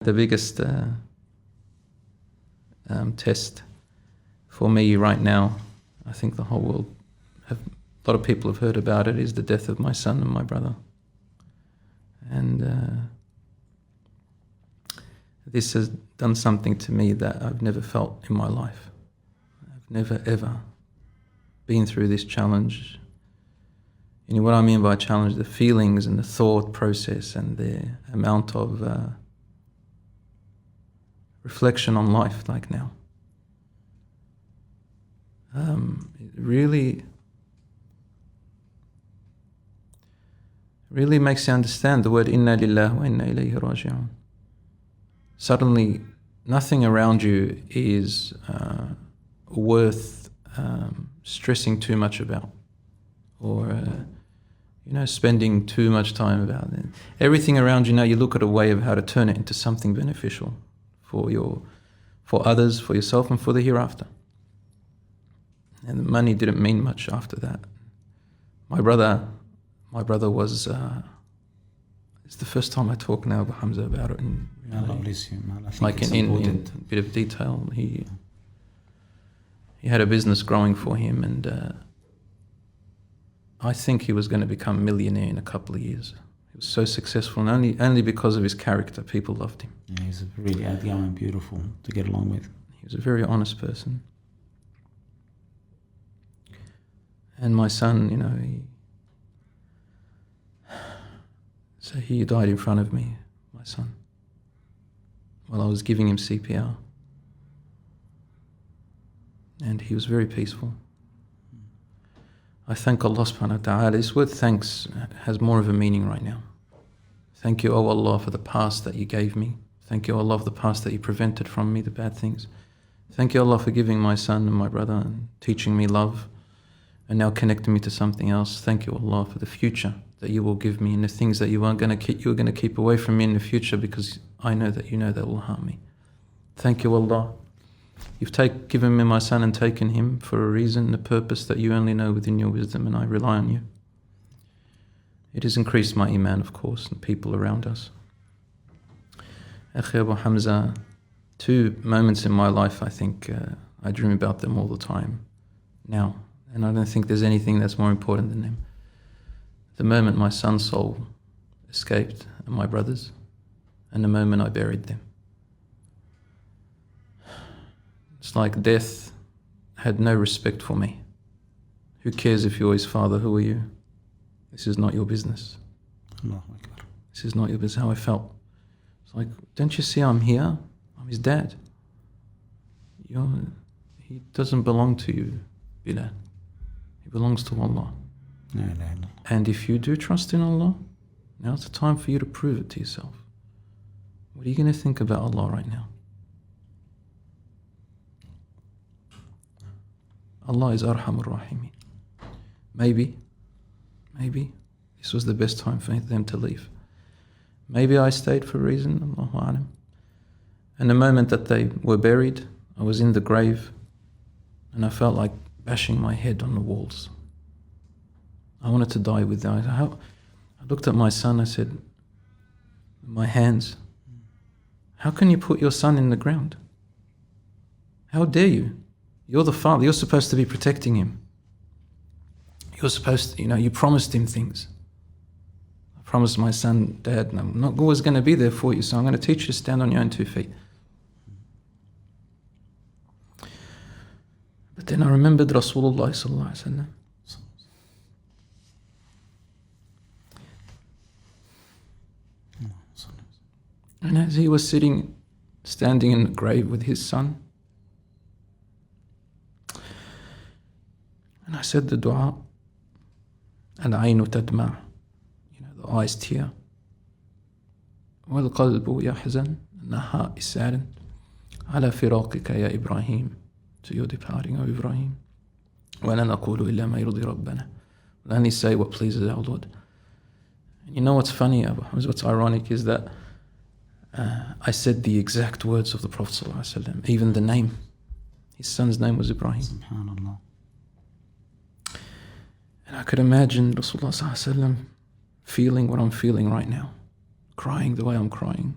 The biggest test for me right now, I think the whole world, a lot of people have heard about it, is the death of my son and my brother. And this has done something to me that I've never felt in my life. I've never ever been through this challenge. You know what I mean by challenge? The feelings and the thought process and the amount of reflection on life like now. It really makes you understand the word inna lillahi wa inna ilayhi raji'un. Suddenly, nothing around you is worth stressing too much about, or spending too much time about it. Everything around you now, you look at a way of how to turn it into something beneficial for others, for yourself, and for the hereafter. And the money didn't mean much after that. My brother was. It's the first time I talk now, Abu Hamza, about it. In, like in a bit of detail. He had a business growing for him, and I think he was going to become a millionaire in a couple of years. He was so successful, and only because of his character, people loved him. Yeah, he's really outgoing and beautiful to get along with. He was a very honest person. And my son, he died in front of me, my son, while I was giving him CPR. And he was very peaceful. I thank Allah subhanahu wa ta'ala. This word thanks has more of a meaning right now. Thank you, O Allah, for the past that you gave me. Thank you, Allah, for the past that you prevented from me, the bad things. Thank you, Allah, for giving my son and my brother and teaching me love and now connecting me to something else. Thank you, Allah, for the future that you will give me and the things that you are going to keep away from me in the future, because I know that you know that will harm me. Thank you, Allah. You've given me my son and taken him for a reason, a purpose that you only know within your wisdom, and I rely on you. It has increased my iman, of course, and people around us. Akhi Abu Hamza, two moments in my life, I think, I dream about them all the time now, and I don't think there's anything that's more important than them. The moment my son's soul escaped, and my brother's, and the moment I buried them. It's like death had no respect for me. Who cares if you're his father? Who are you? This is not your business. This is not your business. How I felt. It's like, don't you see I'm here? I'm his dad. He doesn't belong to you, Bilal. He belongs to Allah. No. And if you do trust in Allah, now's the time for you to prove it to yourself. What are you going to think about Allah right now? Allah is Arhamur Rahimin. Maybe this was the best time for them to leave. Maybe I stayed for a reason, Allahu A'lam. And the moment that they were buried, I was in the grave and I felt like bashing my head on the walls. I wanted to die with them. I looked at my son, I said, my hands, how can you put your son in the ground? How dare you? You're the father, you're supposed to be protecting him. You're supposed to, you promised him things. I promised my son, Dad, I'm not always going to be there for you, so I'm going to teach you to stand on your own 2 feet. But then I remembered Rasulullah sallallahu alaihi wasallam. And as he was standing in the grave with his son, and I said the dua, al-aynu tadma', the eyes tear, wal-qalbu yahzan, and the heart is saddened, ala firaqika ya Ibrahim, to your departing, O Ibrahim, wa la naqulu illa ma yurdi rabbana, we'll only say what pleases our Lord. And you know what's funny, what's ironic is that I said the exact words of the Prophet ﷺ, even the name. His son's name was Ibrahim. SubhanAllah. And I could imagine Rasulullah feeling what I'm feeling right now, crying the way I'm crying,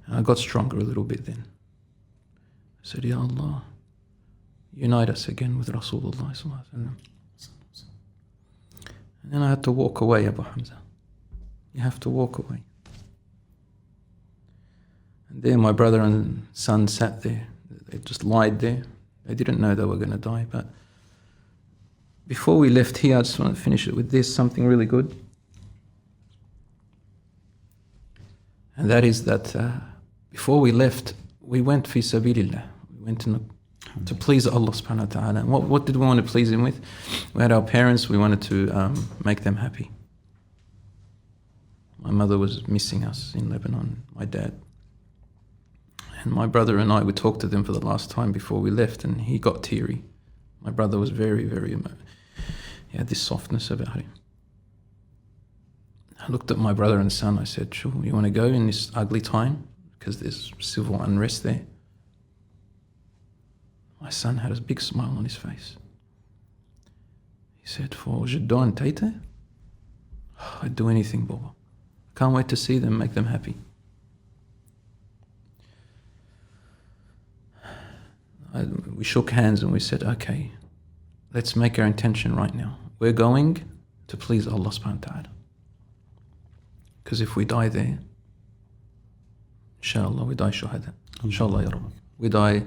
And I got stronger a little bit then. I said, Ya Allah, unite us again with Rasulullah sallallahu alaihi wasallam. And then I had to walk away, Abu Hamza. You have to walk away. And there my brother and son sat there. They just lied there. They didn't know they were going to die. But before we left here, I just want to finish it with this, something really good. And that is that before we left, we went fi sabilillah. We went to please Allah subhanahu wa ta'ala. And what did we want to please Him with? We had our parents, we wanted to make them happy. My mother was missing us in Lebanon, my dad. And my brother and I, we talked to them for the last time before we left, and he got teary. My brother was very, very, he had this softness about him. I looked at my brother and son, I said, sure, you want to go in this ugly time? Because there's civil unrest there. My son had a big smile on his face. He said, for Jaddo and Taita, I'd do anything, Baba. I can't wait to see them, make them happy. We shook hands and we said, okay, let's make our intention right now. We're going to please Allah subhanahu wa ta'ala. Because if we die there, inshallah, we die shuhada. Inshallah, ya Rabbi. We die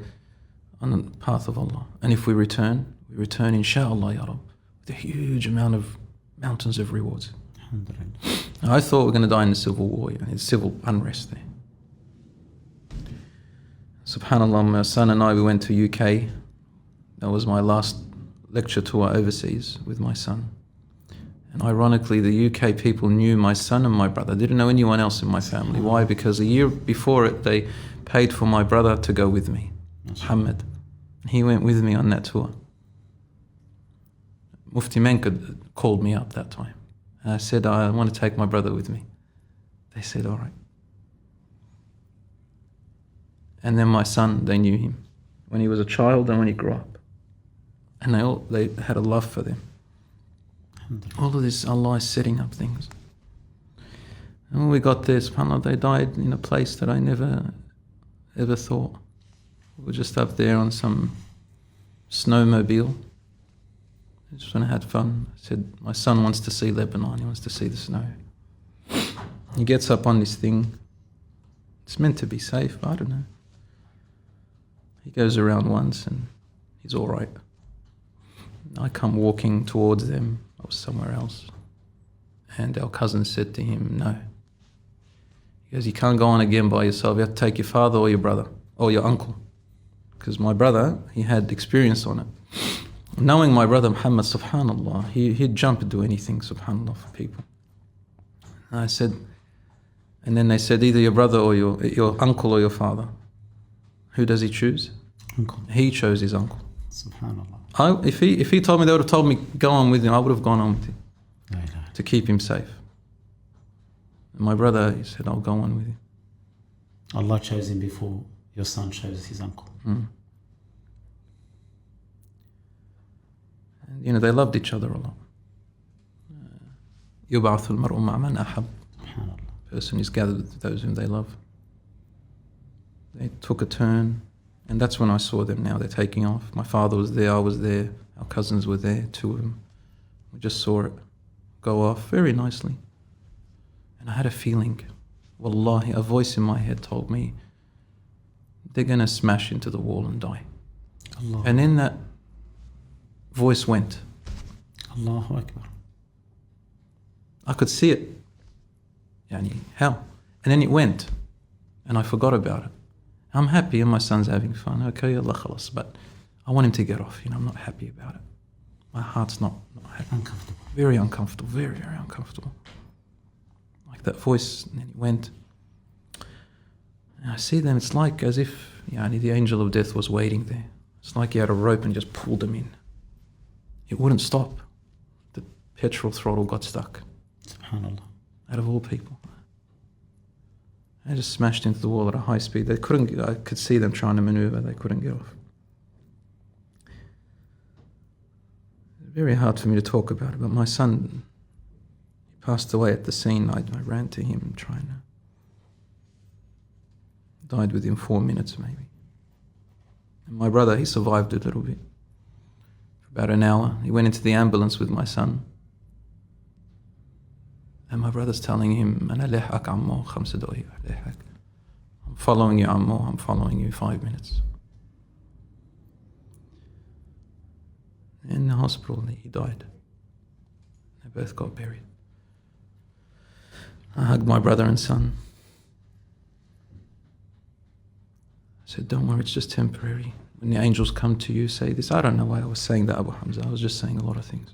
on the path of Allah. And if we return inshallah, ya Rabbi, with a huge amount of mountains of rewards. Now, I thought we were going to die in the civil war, in civil unrest there. SubhanAllah, my son and I, we went to UK. That was my last lecture tour overseas with my son. And ironically, the UK people knew my son and my brother. They didn't know anyone else in my family. Why? Because a year before it, they paid for my brother to go with me, Muhammad. He went with me on that tour. Mufti Menka called me up that time. And I said, I want to take my brother with me. They said, all right. And then my son, they knew him when he was a child and when he grew up. And they had a love for them. All of this, Allah is setting up things. And when we got there, subhanAllah, they died in a place that I never, ever thought. We were just up there on some snowmobile. I just went and had fun. I said, my son wants to see Lebanon, he wants to see the snow. He gets up on this thing. It's meant to be safe, but I don't know. He goes around once and he's all right. I come walking towards them. I was somewhere else. And our cousin said to him, no. He goes, you can't go on again by yourself. You have to take your father or your brother or your uncle. Because my brother, he had experience on it. Knowing my brother Muhammad, subhanAllah, he'd jump and do anything, subhanAllah, for people. And I said, and then they said, either your brother or your uncle or your father. Who does he choose? Uncle. He chose his uncle. SubhanAllah. If he told me, they would have told me, go on with him, I would have gone on with him. No. To keep him safe. And my brother, he said, I'll go on with him. Allah chose him before your son chose his uncle. And, they loved each other a lot. يُبْعَثُ الْمَرْءُ مَعَ مَنْ أَحَبَّ. SubhanAllah. Person is gathered with those whom they love. They took a turn, and that's when I saw them now. They're taking off. My father was there, I was there, our cousins were there, 2 of them. We just saw it go off very nicely. And I had a feeling, wallahi, a voice in my head told me, they're going to smash into the wall and die. Allah. And then that voice went. Allahu Akbar. I could see it. Yani, how? And then it went. And I forgot about it. I'm happy and my son's having fun. Okay, Allah khalas. But I want him to get off. I'm not happy about it. My heart's not happy. Uncomfortable. Very uncomfortable. Very, very uncomfortable. Like that voice, and then it went. And I see them, it's like as if the angel of death was waiting there. It's like he had a rope and just pulled them in. It wouldn't stop. The petrol throttle got stuck. SubhanAllah. Out of all people. I just smashed into the wall at a high speed. I could see them trying to maneuver. They couldn't get off. Very hard for me to talk about it, but my son, he passed away at the scene. I ran to him trying to... Died within 4 minutes maybe. And my brother, he survived a little bit. For about an hour. He went into the ambulance with my son. And my brother's telling him, I'm following you, Ammo, I'm following you 5 minutes. In the hospital, he died. They both got buried. I hugged my brother and son. I said, don't worry, it's just temporary. When the angels come to you, say this. I don't know why I was saying that, Abu Hamza. I was just saying a lot of things.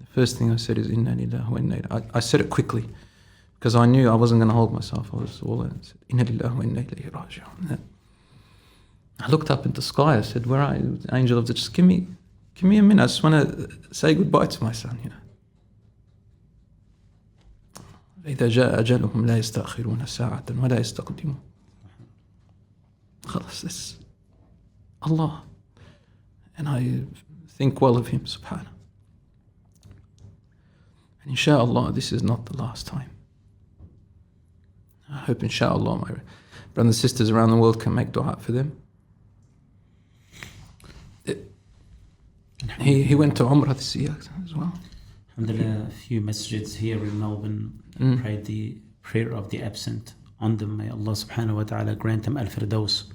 The first thing I said is, Inna lillahi wa inna ilayhi. I said it quickly because I knew I wasn't going to hold myself. I was all in. I said, Inna lillahi wa inna ilayhi raji'un. I looked up into the sky. I said, where are you? The angel of the, just give me a minute. I just want to say goodbye to my son, you know. إذا جاء أجلهم لا يستأخرون ساعة ولا يستقدمون. خلاص, this Allah, and I think well of him, subhanahu. And inshallah, this is not the last time. I hope inshallah my brothers and sisters around the world can make dua for them. He went to Umrah this year as well. Alhamdulillah, a few masjids here in Melbourne prayed the prayer of the absent on them. May Allah subhanahu wa ta'ala grant them al-firdaus.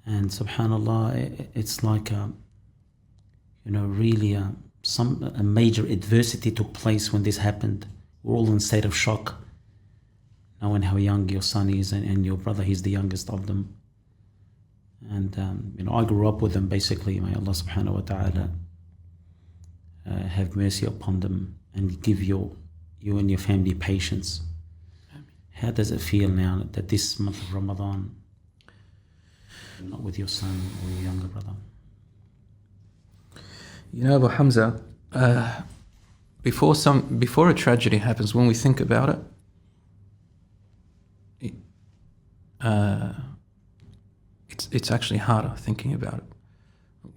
And subhanallah, it's like really a major adversity took place when this happened. We're all in a state of shock, knowing how young your son is and your brother, he's the youngest of them. And I grew up with them basically. May Allah subhanahu wa ta'ala have mercy upon them and give you and your family patience. How does it feel now that this month of Ramadan you're not with your son or your younger brother? You know, Abu Hamza, before a tragedy happens, when we think about it, it's actually harder thinking about it.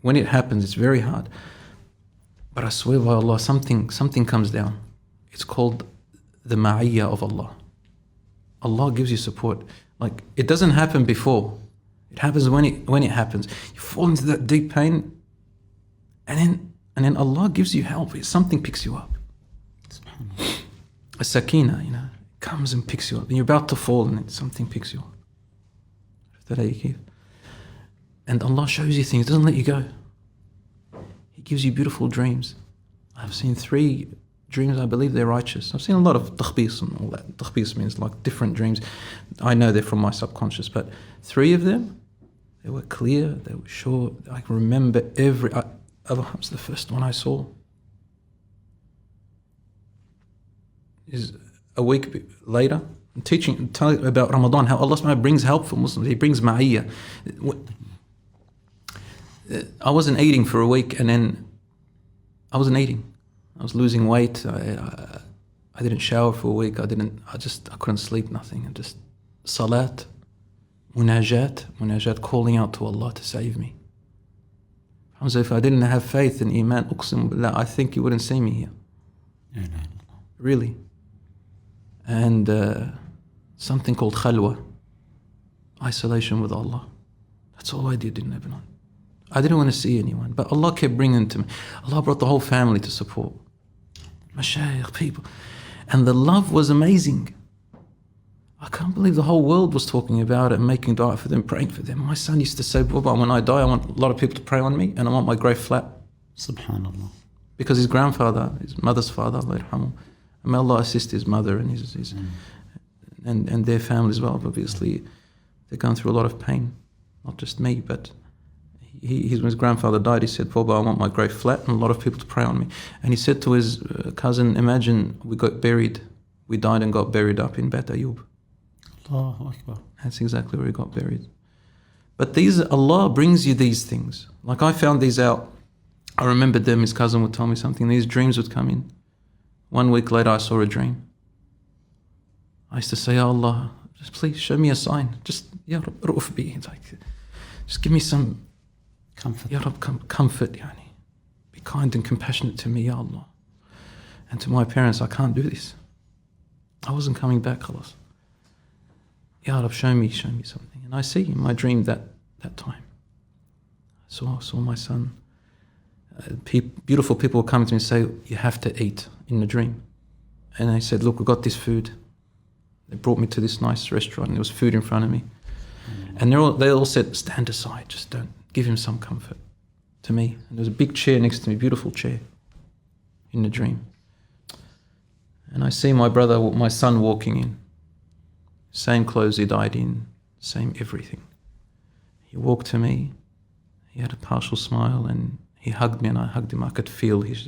When it happens, it's very hard. But I swear by Allah, something comes down. It's called the ma'iyya of Allah. Allah gives you support. Like, it doesn't happen before. It happens when it happens. You fall into that deep pain, and then Allah gives you help. Something picks you up. A sakina, comes and picks you up. And you're about to fall, and then something picks you up. And Allah shows you things. Doesn't let you go. He gives you beautiful dreams. I've seen 3 dreams, I believe they're righteous. I've seen a lot of takhbis and all that. Takhbis means like different dreams. I know they're from my subconscious, but 3 of them, they were clear, they were sure. I can remember was the first one I saw. Is a week later, I'm telling about Ramadan, how Allah subhanahu brings help for Muslims. He brings ma'iyya. I wasn't eating for a week, and then I wasn't eating. I was losing weight. I didn't shower for a week. I couldn't sleep, nothing. And just salat, munajat, calling out to Allah to save me. Hamza, if I didn't have faith in Iman, uqsim billah, I think you wouldn't see me here. Really. And something called khalwa, isolation with Allah. That's all I did in Lebanon. I didn't want to see anyone, but Allah kept bringing to me. Allah brought the whole family to support. Mashayikh, people. And the love was amazing. I can't believe the whole world was talking about it and making dua for them, praying for them. My son used to say, Baba, when I die, I want a lot of people to pray on me, and I want my grave flat. Subhanallah. Because his grandfather, his mother's father, Allah yarhamu, and may Allah assist his mother and and their family as well. Obviously, they're going through a lot of pain. Not just me, but when his grandfather died, he said, Baba, I want my grave flat and a lot of people to pray on me. And he said to his cousin, imagine we died and got buried up in Bet Ayub. Allahu Akbar. That's exactly where he got buried. But Allah brings you these things. Like I found these out. I remembered them, his cousin would tell me something. These dreams would come in. 1 week later, I saw a dream. I used to say, oh Allah, just please show me a sign. Just, Ya Rab, ru'uf bi. Just give me some comfort. Ya Rab, comfort. Yani. Be kind and compassionate to me, Ya Allah. And to my parents, I can't do this. I wasn't coming back, khalas. Ya Rab, show me something. And I see in my dream that time. I saw my son. Beautiful people will come to me and say, you have to eat in the dream. And I said, look, we got this food. They brought me to this nice restaurant and there was food in front of me. And they all said, stand aside, just don't, give him some comfort to me. And there was a big chair next to me, beautiful chair in the dream. And I see my son walking in. Same clothes he died in, same everything. He walked to me, he had a partial smile and he hugged me and I hugged him. I could feel his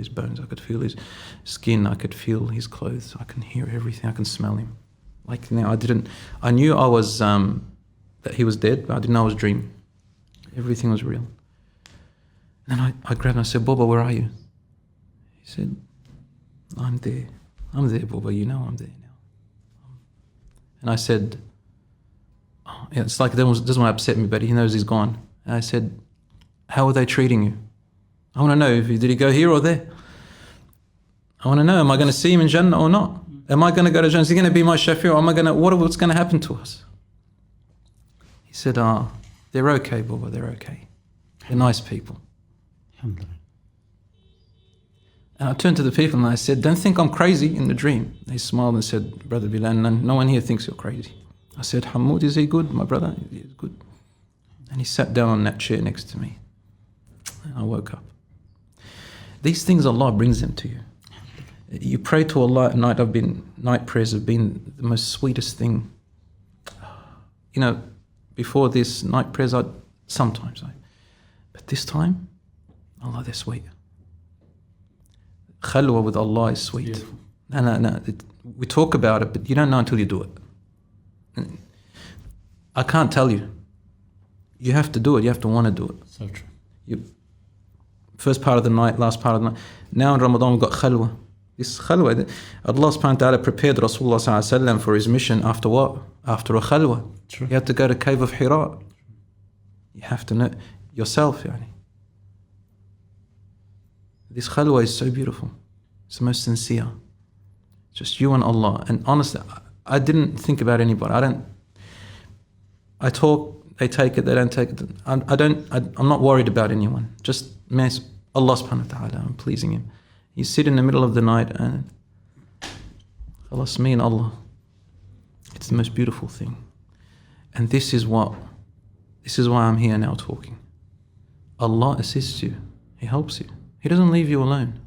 bones, I could feel his skin, I could feel his clothes, I can hear everything, I can smell him. Like now, I knew I was, that he was dead, but I didn't know I was dreaming. Everything was real. And then I grabbed him and I said, Baba, where are you? He said, I'm there, Baba, you know I'm there now. And I said, oh, yeah, it's like it doesn't want to upset me, but he knows he's gone. And I said, how are they treating you? I want to know, did he go here or there? I want to know, am I going to see him in Jannah or not? Am I going to go to Jannah? Is he going to be my Shafi or what's going to happen to us? He said, they're okay, Baba, they're okay. They're nice people. And I turned to the people and I said, don't think I'm crazy in the dream. They smiled and said, Brother Bilal, no one here thinks you're crazy. I said, Hamoud, is he good? My brother, he's good. And he sat down on that chair next to me. And I woke up. These things, Allah brings them to you. You pray to Allah at night. Night prayers have been the most sweetest thing. You know, before this, night prayers, but this time, Allah, they're sweet. Khalwa with Allah is sweet. Beautiful. No. We talk about it, but you don't know until you do it. I can't tell you. You have to do it. You have to want to do it. So true. First part of the night, last part of the night. Now in Ramadan we've got khalwa. This khalwa, Allah subhanahu wa ta'ala prepared Rasulullah sallallahu alaihi wasallam for his mission after what? After a khalwa. True. You have to go to cave of Hira. You have to know yourself, yani. This khalwa is so beautiful. It's the most sincere. Just you and Allah. And honestly, I didn't think about anybody. I talk, they take it, they don't take it. I'm not worried about anyone. Just Allah subhanahu wa ta'ala, I'm pleasing Him. You sit in the middle of the night and khalas, me and Allah. It's the most beautiful thing. And this is why I'm here now talking. Allah assists you. He helps you. He doesn't leave you alone.